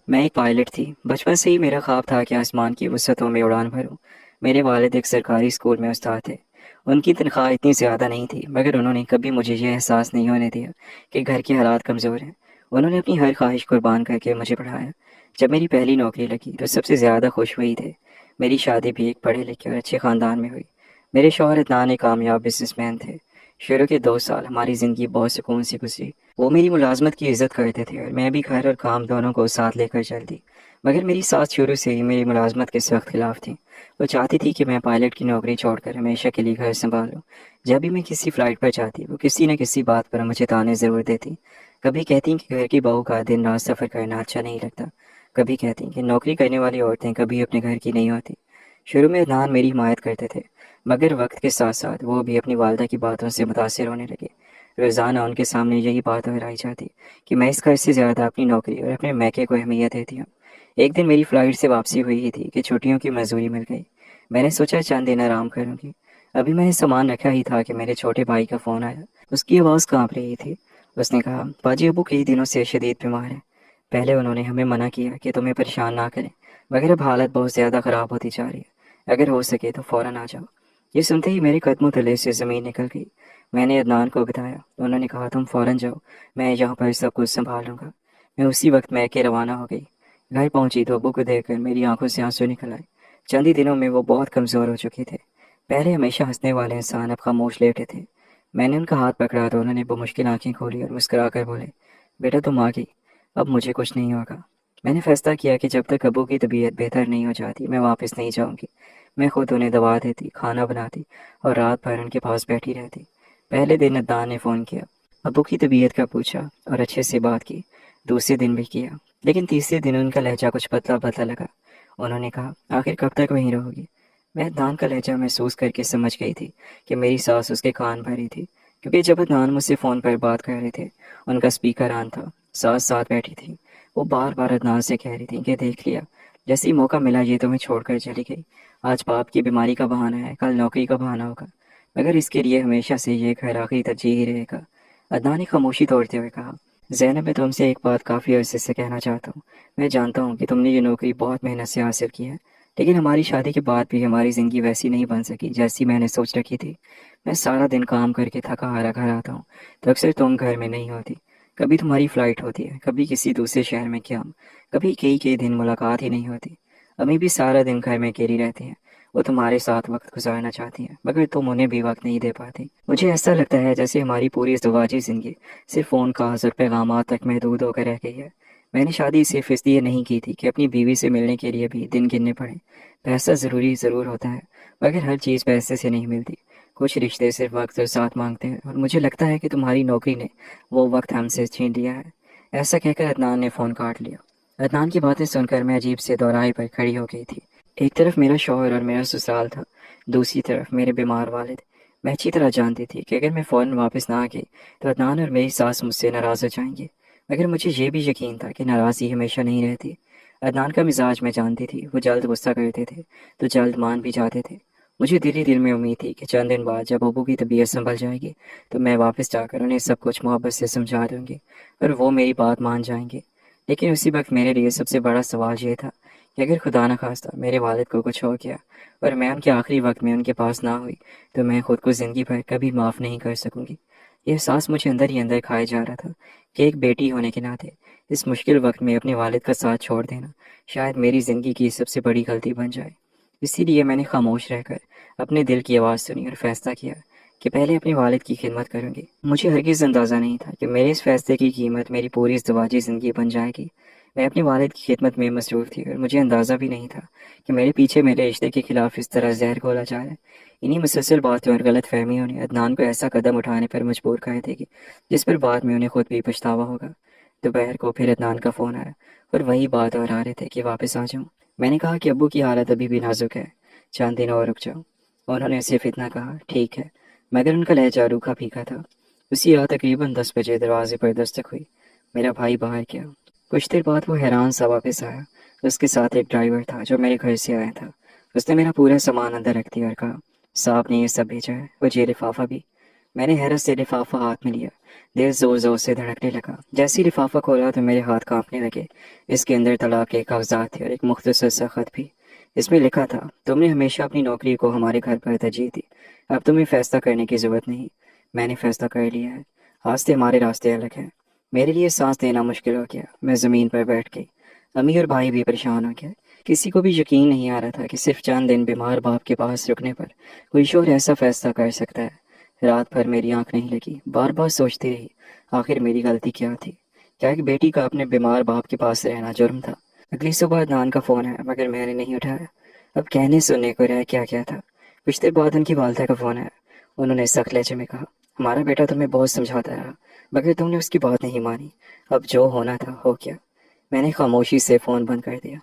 میں ایک پائلٹ تھی۔ بچپن سے ہی میرا خواب تھا کہ آسمان کی وسعتوں میں اڑان بھروں۔ میرے والد ایک سرکاری اسکول میں استاد تھے۔ ان کی تنخواہ اتنی زیادہ نہیں تھی، مگر انہوں نے کبھی مجھے یہ احساس نہیں ہونے دیا کہ گھر کے حالات کمزور ہیں۔ انہوں نے اپنی ہر خواہش قربان کر کے مجھے پڑھایا۔ جب میری پہلی نوکری لگی تو سب سے زیادہ خوش وہی تھے۔ میری شادی بھی ایک پڑھے لکھے اور اچھے خاندان میں ہوئی۔ میرے شوہر عدنان ایک کامیاب بزنس مین تھے۔ شروع کے 2 سال ہماری زندگی بہت سکون سے گزری۔ وہ میری ملازمت کی عزت کرتے تھے اور میں بھی گھر اور کام دونوں کو ساتھ لے کر چلتی۔ مگر میری ساس شروع سے ہی میری ملازمت کے سخت خلاف تھیں۔ وہ چاہتی تھی کہ میں پائلٹ کی نوکری چھوڑ کر ہمیشہ کے لیے گھر سنبھالوں۔ جب بھی میں کسی فلائٹ پر جاتی وہ کسی نہ کسی بات پر مجھے تانے ضرور دیتی۔ کبھی کہتی کہ گھر کی بہو کا دن رات سفر کرنا اچھا نہیں لگتا، کبھی کہتی کہ نوکری کرنے والی عورتیں کبھی اپنے گھر کی نہیں ہوتی۔ شروع میں عدنان میری حمایت کرتے تھے، مگر وقت کے ساتھ ساتھ وہ بھی اپنی والدہ کی باتوں سے متاثر ہونے لگے۔ روزانہ ان کے سامنے یہی بات دہرائی جاتی کہ میں اس گھر سے زیادہ اپنی نوکری اور اپنے میکے کو اہمیت دیتی ہوں۔ ایک دن میری فلائٹ سے واپسی ہوئی ہی تھی کہ چھٹیوں کی مزدوری مل گئی۔ میں نے سوچا چند دن آرام کروں گی۔ ابھی میں نے سامان رکھا ہی تھا کہ میرے چھوٹے بھائی کا فون آیا۔ اس کی آواز کانپ رہی تھی۔ اس نے کہا، باجی ابو کئی دنوں سے شدید بیمار ہیں۔ پہلے انہوں نے ہمیں منع کیا کہ تمہیں پریشان نہ کریں، مگر اب حالت بہت زیادہ خراب ہوتی جا رہی ہے۔ اگر ہو سکے تو فوراً آ جاؤ۔ یہ سنتے ہی میرے قدموں تلے سے زمین نکل گئی۔ میں نے عدنان کو بتایا۔ انہوں نے کہا، تم فوراً جاؤ، میں یہاں پر سب کچھ سنبھال لوں گا۔ میں اسی وقت میکے روانہ ہو گئی۔ گھر پہنچی تو ابو کو دیکھ کر میری آنکھوں سے آنسو نکل آئے۔ چند ہی دنوں میں وہ بہت کمزور ہو چکے تھے۔ پہلے ہمیشہ ہنسنے والے انسان اب خاموش لیٹے تھے۔ میں نے ان کا ہاتھ پکڑا تو انہوں نے بمشکل آنکھیں کھولی اور مسکرا کر بولے، بیٹا تم آ گئی، اب مجھے کچھ نہیں ہوگا۔ میں نے فیصلہ کیا کہ جب تک ابو کی طبیعت بہتر نہیں ہو جاتی میں واپس نہیں جاؤں گی۔ میں خود انہیں دوا دیتی، کھانا بناتی اور رات بھر ان کے پاس بیٹھی رہتی۔ پہلے دن عدنان نے فون کیا، ابو کی طبیعت کا پوچھا اور اچھے سے بات کی۔ دوسرے دن بھی کیا، لیکن تیسرے دن ان کا لہجہ کچھ پتلا پتلا لگا۔ انہوں نے کہا، آخر کب تک وہیں رہو گی؟ میں عدنان کا لہجہ محسوس کر کے سمجھ گئی تھی کہ میری ساس اس کے کان بھری تھی، کیونکہ جب عدنان مجھ سے فون پر بات کر رہے تھے ان کا اسپیکر آن تھا۔ ساس ساتھ بیٹھی تھی۔ وہ بار بار عدنان سے کہہ رہی تھی کہ دیکھ لیا، جیسے ہی موقع ملا یہ تمہیں چھوڑ کر چلی گئی۔ آج باپ کی بیماری کا بہانہ ہے، کل نوکری کا بہانہ ہوگا، مگر اس کے لیے ہمیشہ سے یہ گھر آخری ترجیح ہی رہے گا۔ عدنان نے خاموشی توڑتے ہوئے کہا، زینب میں تم سے ایک بات کافی عرصے سے کہنا چاہتا ہوں۔ میں جانتا ہوں کہ تم نے یہ نوکری بہت محنت سے حاصل کی ہے، لیکن ہماری شادی کے بعد بھی ہماری زندگی ویسی نہیں بن سکی جیسی میں نے سوچ رکھی تھی۔ میں سارا دن کام کر کے تھکا ہارا گھر آتا ہوں تو اکثر تم گھر میں نہیں ہوتی۔ کبھی تمہاری فلائٹ ہوتی ہے، کبھی کسی دوسرے شہر میں قیام، کبھی کئی دن ملاقات ہی نہیں ہوتی۔ امی بھی سارا دن گھر میں اکیلی رہتی ہیں۔ وہ تمہارے ساتھ وقت گزارنا چاہتی ہیں، مگر تم انہیں بھی وقت نہیں دے پاتی۔ مجھے ایسا لگتا ہے جیسے ہماری پوری ازدواجی زندگی صرف فون کالز اور پیغامات تک محدود ہو کر رہ گئی ہے۔ میں نے شادی صرف اس لیے نہیں کی تھی کہ اپنی بیوی سے ملنے کے لیے بھی دن گننے پڑیں۔ پیسہ ضرور ہوتا ہے، مگر ہر چیز پیسے سے نہیں ملتی۔ کچھ رشتے صرف وقت اور ساتھ مانگتے ہیں، اور مجھے لگتا ہے کہ تمہاری نوکری نے وہ وقت ہم سے چھین لیا ہے۔ ایسا کہہ کر عدنان نے فون کاٹ لیا۔ عدنان کی باتیں سن کر میں عجیب سے دوراہے پر کھڑی ہو گئی تھی۔ ایک طرف میرا شوہر اور میرا سسرال تھا، دوسری طرف میرے بیمار والد۔ میں اچھی طرح جانتی تھی کہ اگر میں فوراً واپس نہ آ گئی تو عدنان اور میری ساس مجھ سے ناراض ہو جائیں گے، مگر مجھے یہ بھی یقین تھا کہ ناراضی ہمیشہ نہیں رہتی۔ عدنان کا مزاج میں جانتی تھی، وہ جلد غصہ کرتے تھے تو جلد مان بھی جاتے تھے۔ مجھے دل ہی دل میں امید تھی کہ چند دن بعد جب ابو کی طبیعت سنبھل جائے گی تو میں واپس جا کر انہیں سب کچھ محبت سے سمجھا دوں گی اور وہ میری بات مان جائیں گے۔ لیکن اسی وقت میرے لیے سب سے بڑا سوال یہ تھا کہ اگر خدا نخواستہ میرے والد کو کچھ ہو گیا اور میں ان کے آخری وقت میں ان کے پاس نہ ہوئی تو میں خود کو زندگی بھر کبھی معاف نہیں کر سکوں گی۔ یہ احساس مجھے اندر ہی اندر کھائے جا رہا تھا کہ ایک بیٹی ہونے کے ناطے اس مشکل وقت میں اپنے والد کا ساتھ چھوڑ دینا شاید میری زندگی کی سب سے بڑی غلطی بن جائے۔ اسی لیے میں نے خاموش رہ کر اپنے دل کی آواز سنی اور فیصلہ کیا کہ پہلے اپنے والد کی خدمت کروں گی۔ مجھے ہرگز اندازہ نہیں تھا کہ میرے اس فیصلے کی قیمت میری پوری ازدواجی زندگی بن جائے گی۔ میں اپنے والد کی خدمت میں مصروف تھی اور مجھے اندازہ بھی نہیں تھا کہ میرے پیچھے میرے رشتے کے خلاف اس طرح زہر گھولا جا رہا ہے۔ انہی مسلسل باتوں اور غلط فہمیوں نے عدنان کو ایسا قدم اٹھانے پر مجبور کر دے گی جس پر بعد میں انہیں خود بھی پچھتاوا ہوگا۔ دوپہر کو پھر عدنان کا فون آیا اور وہی بات دہرا رہے تھے کہ واپس آ جاؤں۔ میں نے کہا کہ ابو کی حالت ابھی بھی نازک ہے، چند دن اور رک جاؤ۔ انہوں نے صرف اتنا کہا، ٹھیک ہے، مگر ان کا لہجہ روکھا پھیکا تھا۔ اسی رات تقریباً 10 بجے دروازے پر دستک ہوئی۔ میرا بھائی باہر کیا۔ کچھ دیر بعد وہ حیران سا واپس آیا۔ اس کے ساتھ ایک ڈرائیور تھا جو میرے گھر سے آیا تھا۔ اس نے میرا پورا سامان اندر رکھ دیا اور کہا، صاحب نے یہ سب بھیجا ہے، اور یہ لفافہ بھی۔ میں نے حیرت سے لفافہ ہاتھ میں لیا۔ دل زور زور سے دھڑکنے لگا۔ جیسے ہی لفافہ کھولا تو میرے ہاتھ کانپنے لگے۔ اس کے اندر طلاق کے کاغذات تھے اور ایک مختصر سا خط بھی۔ اس میں لکھا تھا، تم نے ہمیشہ اپنی نوکری کو ہمارے گھر پر ترجیح دی، اب تمہیں فیصلہ کرنے کی ضرورت نہیں، میں نے فیصلہ کر لیا ہے، آج سے ہمارے راستے الگ ہیں۔ میرے لیے سانس لینا مشکل ہو گیا، میں زمین پر بیٹھ گئی۔ امی اور بھائی بھی پریشان ہو گئے۔ کسی کو بھی یقین نہیں آ رہا تھا کہ صرف چند دن بیمار باپ کے پاس رکنے پر کوئی شوہر ایسا فیصلہ کر سکتا ہے۔ رات بھر میری آنکھ نہیں لگی، بار بار سوچتی رہی آخر میری غلطی کیا تھی؟ کیا ایک بیٹی کا اپنے بیمار باپ کے پاس رہنا جرم تھا؟ اگلی صبح عدنان کا فون آیا مگر میں نے نہیں اٹھایا۔ اب کہنے سننے کو رہ کیا تھا۔ کچھ دیر بعد ان کی والدہ کا فون آیا۔ انہوں نے سخت لہجے میں کہا، ہمارا بیٹا تمہیں بہت سمجھاتا رہا مگر تم نے اس کی بات نہیں مانی، اب جو ہونا تھا ہو گیا۔ میں نے خاموشی سے فون بند کر دیا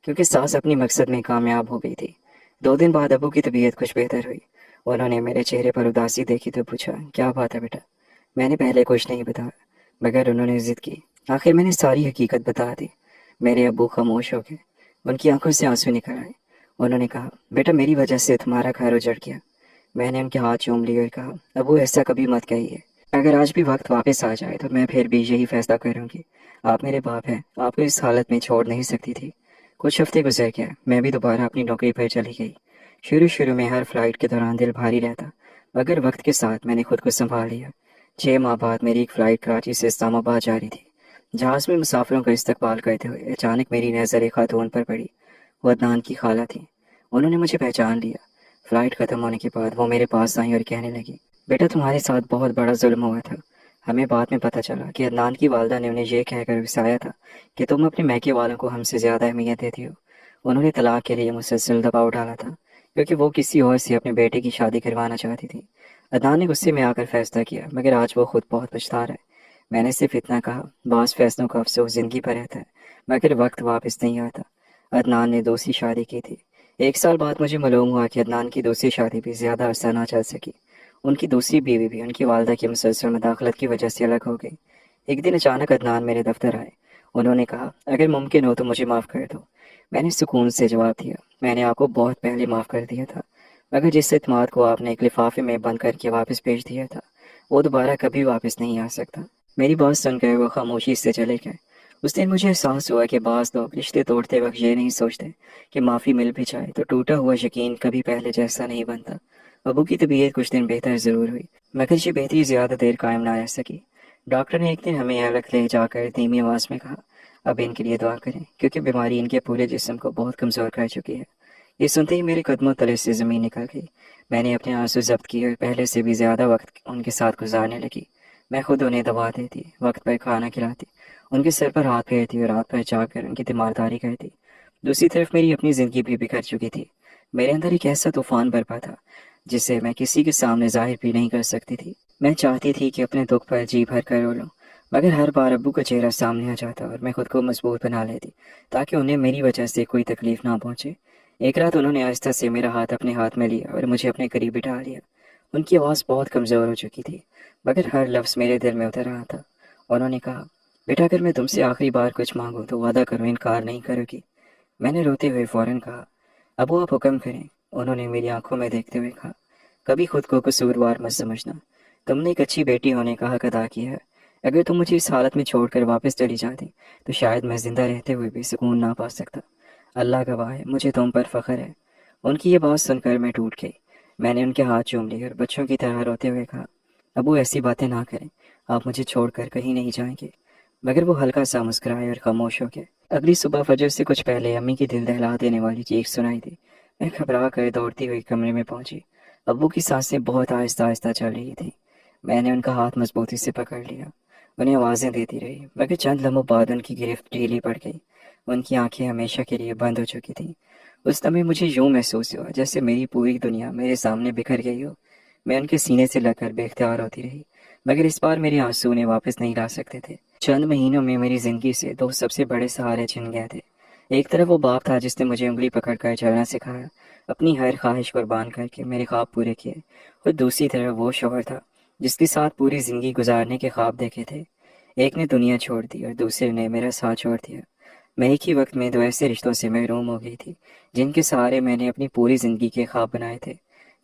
کیونکہ ساس اپنی مقصد میں کامیاب ہو گئی تھی۔ 2 دن بعد ابو کی طبیعت کچھ بہتر ہوئی۔ انہوں نے میرے چہرے پر اداسی دیکھی تو پوچھا، کیا بات ہے بیٹا؟ میں نے پہلے کچھ نہیں بتایا مگر انہوں نے ضد کی۔ آخر میں نے ساری حقیقت بتا دی۔ میرے ابو خاموش ہو گئے، ان کی آنکھوں سے آنسو نکل آئے۔ انہوں نے کہا، بیٹا میری وجہ سے تمہارا گھر اجڑ گیا۔ میں نے ان کے ہاتھ چوم لیے اور کہا، ابو ایسا کبھی مت کہیے، اگر آج بھی وقت واپس آ جائے تو میں پھر بھی یہی فیصلہ کروں گی۔ آپ میرے باپ ہیں، آپ کو اس حالت میں چھوڑ نہیں سکتی تھی۔ کچھ ہفتے گزر گئے، میں بھی دوبارہ اپنی نوکری پر چلی گئی۔ شروع میں ہر فلائٹ کے دوران دل بھاری رہتا مگر وقت کے ساتھ میں نے خود کو سنبھال لیا۔ 6 ماہ بعد میری ایک فلائٹ کراچی سے اسلام آباد جا رہی تھی۔ جہاز میں مسافروں کا استقبال کرتے ہوئے اچانک میری نظر ایک خاتون پر پڑی۔ وہ عدنان کی خالہ تھی۔ انہوں نے مجھے پہچان لیا۔ فلائٹ ختم ہونے کے بعد وہ میرے پاس آئیں اور کہنے لگی، بیٹا تمہارے ساتھ بہت بڑا ظلم ہوا تھا۔ ہمیں بعد میں پتہ چلا کہ عدنان کی والدہ نے انہیں یہ کہہ کر وسایا تھا کہ تم اپنے میکے والوں کو ہم سے زیادہ اہمیت دیتی ہو۔ انہوں نے طلاق کے لیے مسلسل دباؤ ڈالا تھا کیونکہ وہ کسی اور سے اپنے بیٹے کی شادی کروانا چاہتی تھی۔ عدنان نے غصے میں آ کر فیصلہ کیا مگر آج وہ خود بہت پچھتا رہا ہے۔ میں نے صرف اتنا کہا، بعض فیصلوں کا افسوس زندگی پر رہتا ہے مگر وقت واپس نہیں آتا۔ عدنان نے دوسری شادی کی تھی۔ 1 سال بعد مجھے معلوم ہوا کہ عدنان کی دوسری شادی بھی زیادہ عرصہ نہ چل سکی۔ ان کی دوسری بیوی بھی ان کی والدہ کی مسلسل مداخلت کی وجہ سے الگ ہو گئی۔ ایک دن اچانک عدنان میرے دفتر آئے۔ انہوں نے کہا، اگر ممکن ہو تو مجھے معاف کر دو۔ میں نے سکون سے جواب دیا، میں نے آپ کو بہت پہلے معاف کر دیا تھا مگر جس اعتماد کو آپ نے ایک لفافے میں بند کر کے واپس بھیج دیا تھا وہ دوبارہ کبھی واپس نہیں آ سکتا۔ میری بات سن کر وہ خاموشی سے چلے گئے۔ اس دن مجھے احساس ہوا کہ بعض لوگ رشتے توڑتے وقت یہ نہیں سوچتے کہ معافی مل بھی جائے تو ٹوٹا ہوا یقین کبھی پہلے جیسا نہیں بنتا۔ ابو کی طبیعت کچھ دن بہتر ضرور ہوئی مگر یہ بہتری زیادہ دیر قائم نہ رہ سکی۔ ڈاکٹر نے ایک دن ہمیں الگ لے جا کر دھیمی آواز میں کہا، اب ان کے لیے دعا کریں کیونکہ بیماری ان کے پورے جسم کو بہت کمزور کر چکی ہے۔ یہ سنتے ہی میرے قدموں تلے سے زمین نکل گئی۔ میں نے اپنے آنسو ضبط کیے اور پہلے سے بھی زیادہ وقت ان کے ساتھ گزارنے لگی۔ میں خود انہیں دوا دیتی، وقت پر کھانا کھلاتی، ان کے سر پر ہاتھ پھیرتی اور رات بھر جا کر ان کی تیمارداری کرتی۔ دوسری طرف میری اپنی زندگی بھی بکھر چکی تھی۔ میرے اندر ایک ایسا طوفان برپا تھا جسے میں کسی کے سامنے ظاہر بھی نہیں کر سکتی تھی۔ میں چاہتی تھی کہ اپنے دکھ پر جی بھر کر رو لوں مگر ہر بار ابو کا چہرہ سامنے آ جاتا اور میں خود کو مضبوط بنا لیتی تاکہ انہیں میری وجہ سے کوئی تکلیف نہ پہنچے۔ ایک رات انہوں نے آہستہ سے میرا ہاتھ اپنے ہاتھ میں لیا اور مجھے اپنے قریب بٹھا لیا۔ ان کی آواز بہت کمزور ہو چکی تھی مگر ہر لفظ میرے دل میں اتر رہا تھا۔ انہوں نے کہا، بیٹا اگر میں تم سے آخری بار کچھ مانگوں تو وعدہ کرو انکار نہیں کرو گی۔ میں نے روتے ہوئے فوراً کہا، ابو آپ حکم کریں۔ انہوں نے میری آنکھوں میں دیکھتے ہوئے کہا، کبھی خود کو قصوروار مت سمجھنا، تم نے ایک اچھی بیٹی ہونے کا حق ادا کیا ہے۔ اگر تم مجھے اس حالت میں چھوڑ کر واپس چلی جاتی تو شاید میں زندہ رہتے ہوئے بھی سکون نہ پا سکتا۔ اللہ گواہ ہے مجھے تم پر فخر ہے۔ ان کی یہ بات سن کر میں ٹوٹ گئی۔ میں نے ان کے ہاتھ چوم لیے اور بچوں کی طرح روتے ہوئے کہا، ابو ایسی باتیں نہ کریں، آپ مجھے چھوڑ کر کہیں نہیں جائیں گے۔ مگر وہ ہلکا سا مسکرائے اور خاموش ہو گئے۔ اگلی صبح فجر سے کچھ پہلے امی کی دل دہلا دینے والی چیخ سنائی دی۔ میں گھبرا کر دوڑتی ہوئی کمرے میں پہنچی۔ ابو کی سانسیں بہت آہستہ آہستہ چل رہی تھیں۔ میں نے ان کا ہاتھ مضبوطی سے پکڑ لیا، انہیں آوازیں دیتی رہی مگر چند لمحوں بعد ان کی گرفت ڈھیلی پڑ گئی۔ ان کی آنکھیں ہمیشہ کے لیے بند ہو چکی تھیں۔ اس لمحے مجھے یوں محسوس ہوا جیسے میری پوری دنیا میرے سامنے بکھر گئی ہو۔ میں ان کے سینے سے لگ کر بے اختیار ہوتی رہی مگر اس بار میرے آنسو انہیں واپس نہیں لا سکتے تھے۔ چند مہینوں میں میری زندگی سے 2 سب سے بڑے سہارے چھن گئے تھے۔ ایک طرف وہ باپ تھا جس نے مجھے انگلی پکڑ کر چلنا سکھایا، اپنی ہر خواہش قربان کر کے میرے خواب پورے کیے، اور دوسری طرف وہ شوہر تھا جس کے ساتھ پوری زندگی گزارنے کے خواب دیکھے تھے۔ ایک نے دنیا چھوڑ دی اور دوسرے نے میرا ساتھ چھوڑ دیا۔ میں ایک ہی وقت میں 2 ایسے رشتوں سے محروم ہو گئی تھی جن کے سہارے میں نے اپنی پوری زندگی کے خواب بنائے تھے۔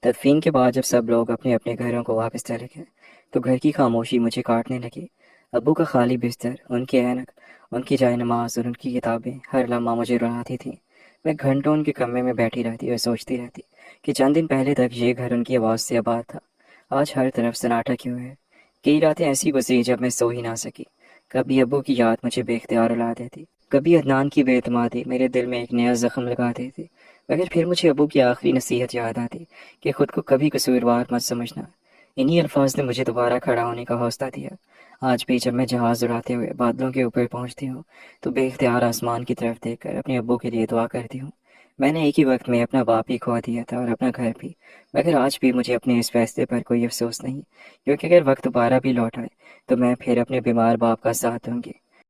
تدفین کے بعد جب سب لوگ اپنے اپنے گھروں کو واپس چلے گئے تو گھر کی خاموشی مجھے کاٹنے لگی۔ ابو کا خالی بستر، ان کے اینک، ان کی جائے نماز اور ان کی کتابیں ہر لمحہ مجھے رلاتی تھیں۔ میں گھنٹوں ان کے کمرے میں بیٹھی رہتی اور سوچتی رہتی کہ چند دن پہلے تک یہ گھر ان کی آواز سے آباد تھا، آج ہر طرف سناٹا کیوں ہے۔ کئی راتیں ایسی گزری جب میں سو ہی نہ سکی۔ کبھی ابو کی یاد مجھے بے اختیار رلا دیتی، کبھی عدنان کی بے اعتمادی میرے دل میں ایک نیا زخم لگا دیتی، مگر پھر مجھے ابو کی آخری نصیحت یاد آتی کہ خود کو کبھی قصوروار مت سمجھنا۔ انہی الفاظ نے مجھے دوبارہ کھڑا ہونے کا حوصلہ دیا۔ آج بھی جب میں جہاز اڑاتے ہوئے بادلوں کے اوپر پہنچتی ہوں تو بے اختیار آسمان کی طرف دیکھ کر اپنے ابو کے لیے دعا کرتی ہوں۔ میں نے ایک ہی وقت میں اپنا باپ بھی کھو دیا تھا اور اپنا گھر بھی، مگر آج بھی مجھے اپنے اس فیصلے پر کوئی افسوس نہیں، کیونکہ اگر وقت دوبارہ بھی لوٹ آئے تو میں پھر اپنے بیمار باپ کا ساتھ دوں گی۔